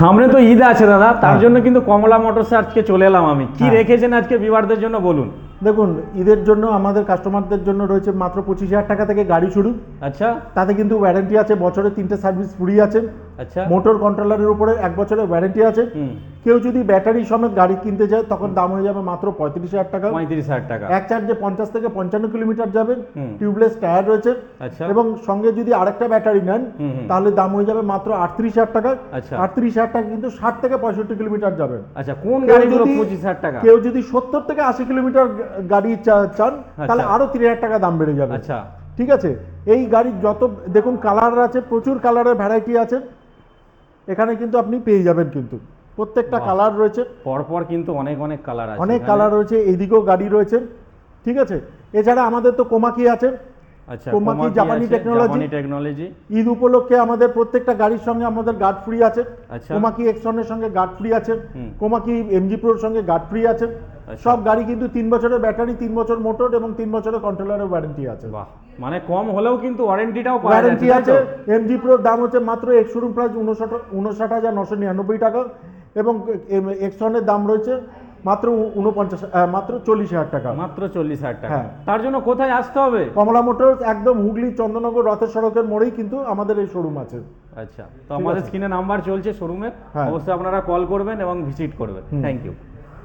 সামনে তো ঈদ আছে দাদা, তার জন্য কিন্তু কমলা মোটরসে আজকে চলে এলাম আমি। কি রেখেছেন আজকে ভিউয়ারদের জন্য বলুন। দেখুন, ঈদের জন্য আমাদের কাস্টমারদের জন্য রয়েছে মাত্র 25,000 টাকা থেকে গাড়ি শুরু। আচ্ছা তাতে কিন্তু ওয়ারেন্টি আছে, বছরে 3টে সার্ভিস ফ্রি আছে। আচ্ছা। মোটর কন্ট্রোলারের উপরে 1 বছরের ওয়ারেন্টি আছে। কেউ যদি ব্যাটারি সমেত গাড়ি কিনতে যায় তখন দাম হয়ে যাবে মাত্র 35,000 টাকা। 35,000 টাকা। এক চার্জে 50 থেকে 55 কিলোমিটার যাবে। টিউবলেস টায়ার রয়েছে। আচ্ছা। এবং সঙ্গে যদি আরেকটা ব্যাটারি নেন তাহলে দাম হয়ে যাবে মাত্র 38,000 টাকা। আচ্ছা। 38,000 টাকা কিন্তু 60 থেকে 65 কিলোমিটার যাবে। আচ্ছা, কোন গাড়িগুলো 25,000 টাকা? কেউ যদি 70 থেকে 80 কিলোমিটার গাড়ি চান তাহলে আরো 3,000 টাকা দাম বেড়ে যাবে। আচ্ছা ঠিক আছে। এই গাড়ির যত দেখুন কালার আছে, প্রচুর কালারের ভ্যারাইটি আছে এখানে, কিন্তু আপনি পেয়ে যাবেন। কিন্তু প্রত্যেকটা কালার রয়েছে, পরপর কিন্তু অনেক অনেক কালার আছে, অনেক কালার রয়েছে। এইদিকেও গাড়ি রয়েছে। ঠিক আছে। এছাড়া আমাদের তো কোমাকি আছে। আচ্ছা, কোমাকি জাপানি টেকনোলজি। ঈদ উপলক্ষে আমাদের প্রত্যেকটা গাড়ির সঙ্গে আমাদের গার্ড ফ্রি আছে। আচ্ছা। কোমাকি এক্সনের সঙ্গে গার্ড ফ্রি আছে। কোমাকি এমজি প্রোর সঙ্গে গার্ড ফ্রি আছে। সব গাড়ি কিন্তু 3 বছরের ব্যাটারি, 3 বছর মোটর এবং 3 বছরের কন্ট্রোলারের ওয়ারেন্টি আছে। বাহ, মানে কম হলেও কিন্তু ওয়ারেন্টিটাও পাওয়া ওয়ারেন্টি যাচ্ছে। আছে। এমজি প্রোর দাম হচ্ছে মাত্র এক্স শোরুম প্রাইস 59,999 টাকা এবং এক্সনের দাম রয়েছে মাত্র 40,000 টাকা। মাত্র 40,000 টাকা। হ্যাঁ। তার জন্য কোথায় আসতে হবে? কমলা মোটরস, একদম হুগলি চন্দননগর রথের সড়কের মোড়েই কিন্তু আমাদের এই শোরুম আছে। আচ্ছা, তো আমাদের স্ক্রিনে নাম্বার চলছে শোরুমের, অবশ্যই আপনারা কল করবেন এবং ভিজিট করবেন। Thank you.